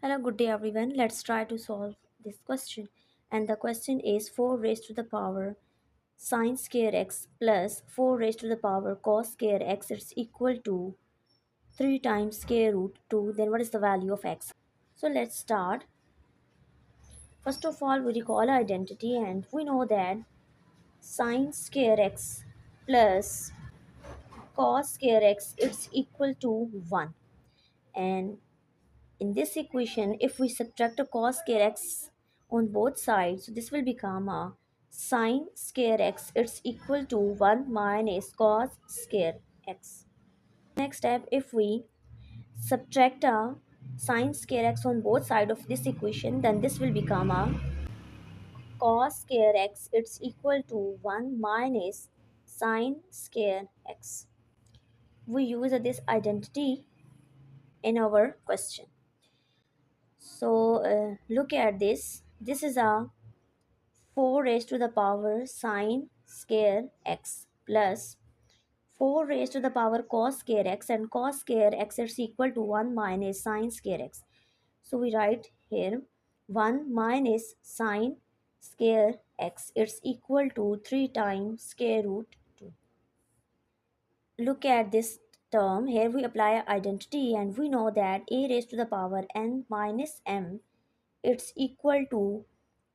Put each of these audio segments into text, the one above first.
Hello, good day everyone. Let's try to solve this question. And the question is 4 raised to the power sine square x plus 4 raised to the power cos square x is equal to 3 times square root 2. Then what is the value of x? So let's start. First of all, we recall our identity and we know that sine square x plus cos square x is equal to 1. And in this equation, if we subtract a cos square x on both sides, so this will become a sine square x. It's equal to 1 minus cos square x. Next step, if we subtract a sine square x on both sides of this equation, then this will become a cos square x. It's equal to 1 minus sine square x. We use this identity in our question. So look at this. This is a 4 raised to the power sine square x plus 4 raised to the power cos square x, and cos square x is equal to 1 minus sine square x. So we write here 1 minus sine square x is equal to 3 times square root 2. Look at this term. Here we apply identity and we know that a raised to the power n minus m it's equal to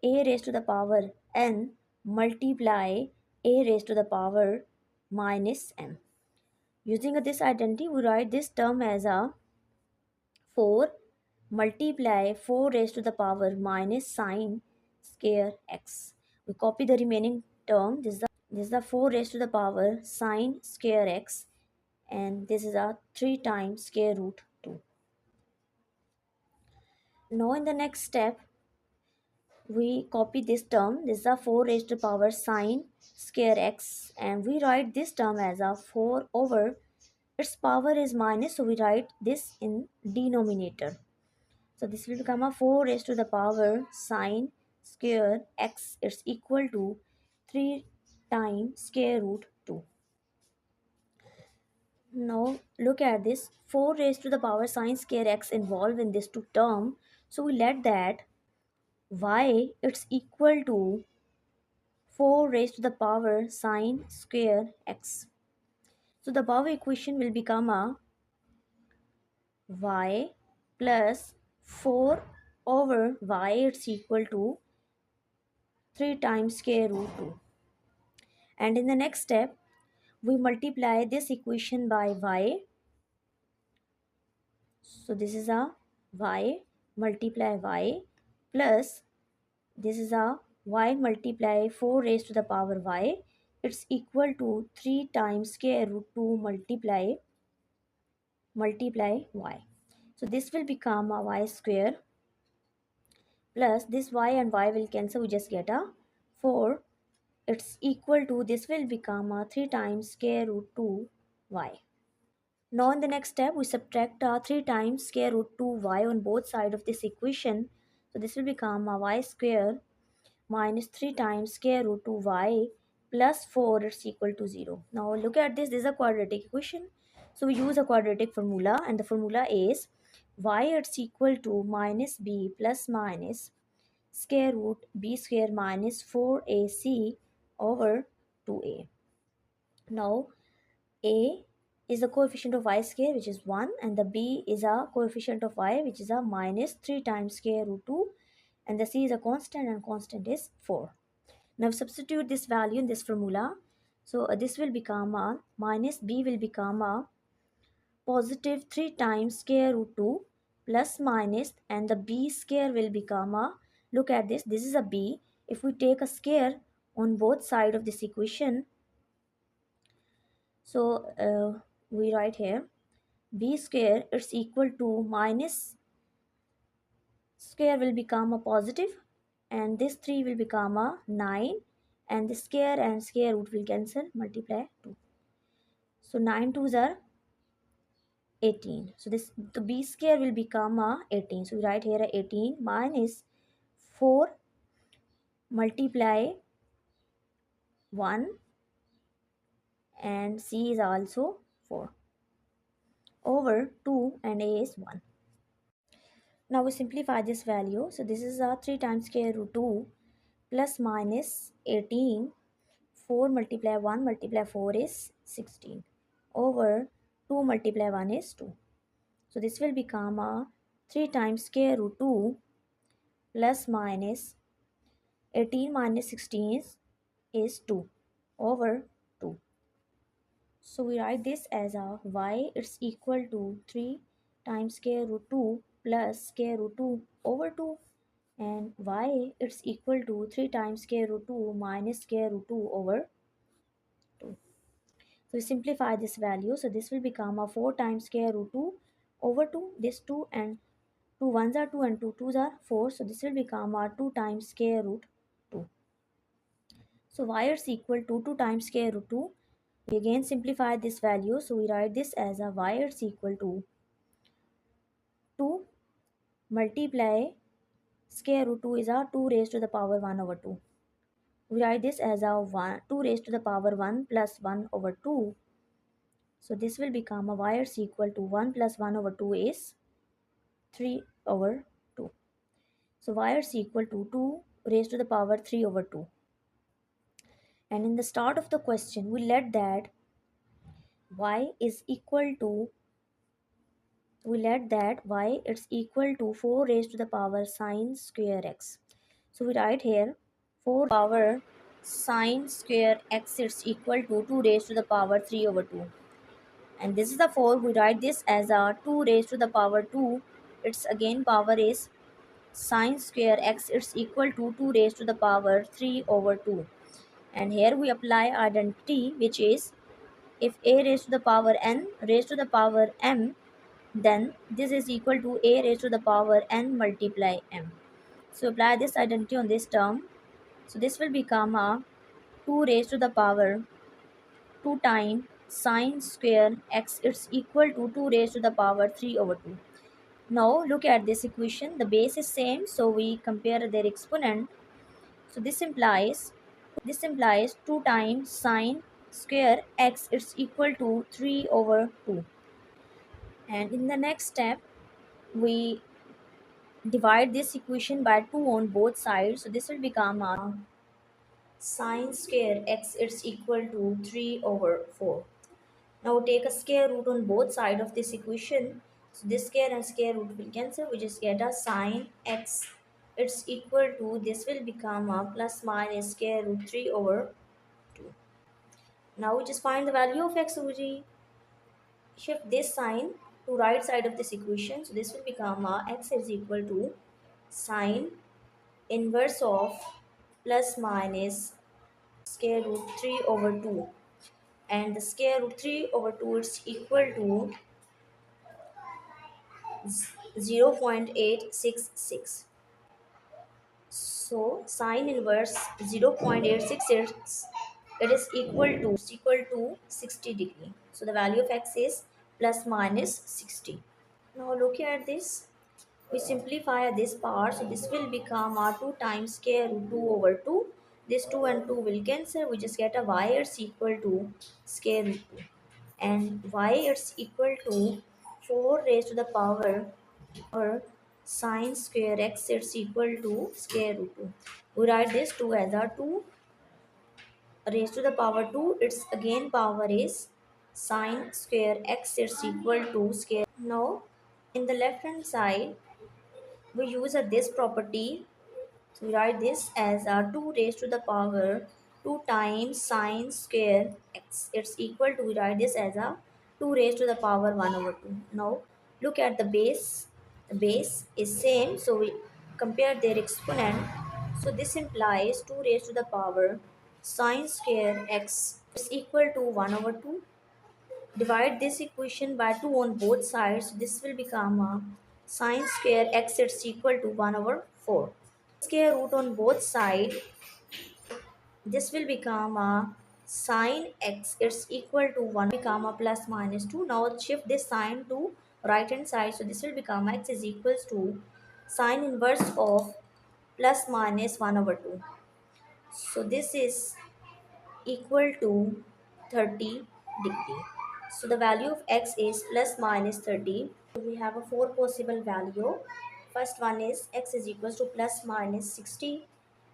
a raised to the power n multiply a raised to the power minus m. Using this identity, we write this term as a 4 multiply 4 raised to the power minus sine square x. We copy the remaining term. This is the 4 raised to the power sine square x, and this is a 3 times square root 2. Now in the next step, we copy this term. This is a 4 raised to power sine square x, and we write this term as a 4 over its power is minus, so we write this in denominator. So this will become a 4 raised to the power sine square x is equal to 3 times square root 2. Now look at this 4 raised to the power sine square x involved in this two term, so we let that y it's equal to 4 raised to the power sine square x. So the above equation will become a y plus 4 over y it's equal to 3 times square root 2. And in the next step, we multiply this equation by y. So this is a y multiply y plus this is a y multiply 4 raised to the power y. It's equal to 3 times square root 2 multiply y. So this will become a y square plus this y and y will cancel. We just get a 4. It's equal to this will become a 3 times square root 2 y. Now in the next step, we subtract 3 times square root 2y on both sides of this equation. So this will become a y square minus 3 times square root 2y plus 4 is equal to 0. Now look at this. This is a quadratic equation. So we use a quadratic formula, and the formula is y is equal to minus b plus minus square root b square minus 4ac over 2a. Now a is the coefficient of y square, which is 1, and the b is a coefficient of y, which is a minus 3 times square root 2, and the c is a constant, and constant is 4. Now substitute this value in this formula. So this will become a minus b will become a positive 3 times square root 2 plus minus, and the b square will become a, look at this, this is a b. If we take a square on both sides of this equation, so we write here b square is equal to minus square will become a positive, and this 3 will become a 9, and the square and square root will cancel, multiply 2. So 9 twos are 18. So this the b square will become a 18. So we write here a 18 minus 4 multiply 1, and c is also 4 over 2, and a is 1. Now we simplify this value. So this is a 3 times square root 2 plus minus 18. 4 multiply 1 multiply 4 is 16 over 2 multiply 1 is 2. So this will become a 3 times square root 2 plus minus 18 minus 16 is 2 over 2. So we write this as a y it's equal to 3 times square root 2 plus square root 2 over 2, and y it's equal to 3 times square root 2 minus square root 2 over 2. So we simplify this value. So this will become a 4 times square root 2 over 2. This 2 and 2 ones are 2 and 2 twos are 4. So this will become a 2 times square root 2. So y is equal to 2 times square root 2. We again simplify this value. So we write this as a y is equal to 2 multiply square root 2 is a 2 raised to the power 1 over 2. We write this as a 2 raised to the power 1 plus 1 over 2. So this will become a y is equal to 1 plus 1 over 2 is 3 over 2. So y is equal to 2 raised to the power 3 over 2. And in the start of the question, we let that y is equal to y is equal to 4 raised to the power sine square x. So we write here 4 power sine square x is equal to 2 raised to the power 3 over 2. And this is the 4. We write this as a 2 raised to the power 2. Its again power is sine square x is equal to 2 raised to the power 3 over 2. And here we apply identity, which is if a raised to the power n raised to the power m, then this is equal to a raised to the power n multiply m. So apply this identity on this term. So this will become a 2 raised to the power 2 times sine square x is equal to 2 raised to the power 3 over 2. Now look at this equation. The base is same, so we compare their exponent. So this implies 2 times sine square x is equal to 3 over 2. And in the next step, we divide this equation by 2 on both sides. So this will become a sine square x is equal to 3 over 4. Now take a square root on both sides of this equation. So this square and square root will cancel. We just get a sine x. It's equal to, this will become a plus minus square root 3 over 2. Now we just find the value of x. So we shift this sign to right side of this equation. So this will become x is equal to sine inverse of plus minus square root 3 over 2. And the square root 3 over 2 is equal to 0.866. So sine inverse 0.866, it is equal to 60 degree. So the value of x is plus minus 60. Now look at this. We simplify this part. So this will become our 2 times square root 2 over 2. This 2 and 2 will cancel. We just get a y is equal to square root 2. And y is equal to 4 raised to the power or sine square x is equal to square root 2. We write this 2 as a 2 raised to the power 2. Its again power is sine square x is equal to square. Now in the left hand side, we use this property. So we write this as a 2 raised to the power 2 times sine square x. It's equal to, we write this as a 2 raised to the power 1 over 2. Now look at the base. The base is same, so we compare their exponent. So this implies 2 raised to the power sine square x is equal to 1 over 2. Divide this equation by 2 on both sides. This will become a sine square x is equal to 1 over 4. Square root on both sides. This will become a sine x is equal to 1, become a plus minus 2. Now shift this sign to right hand side. So this will become x is equals to sine inverse of plus minus 1 over 2. So this is equal to 30 degree. So the value of x is plus minus 30. We have a 4 possible value. first one is x is equals to plus minus 60,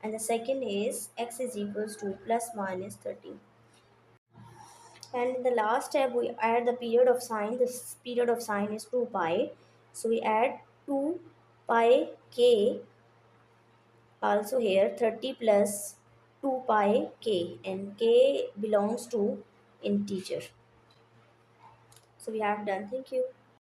and the second is x is equals to plus minus 30. And in the last step, we add the period of sine. This period of sine is 2 pi. So we add 2 pi k, also here 30 plus 2 pi k, and k belongs to integer. So we have done. Thank you.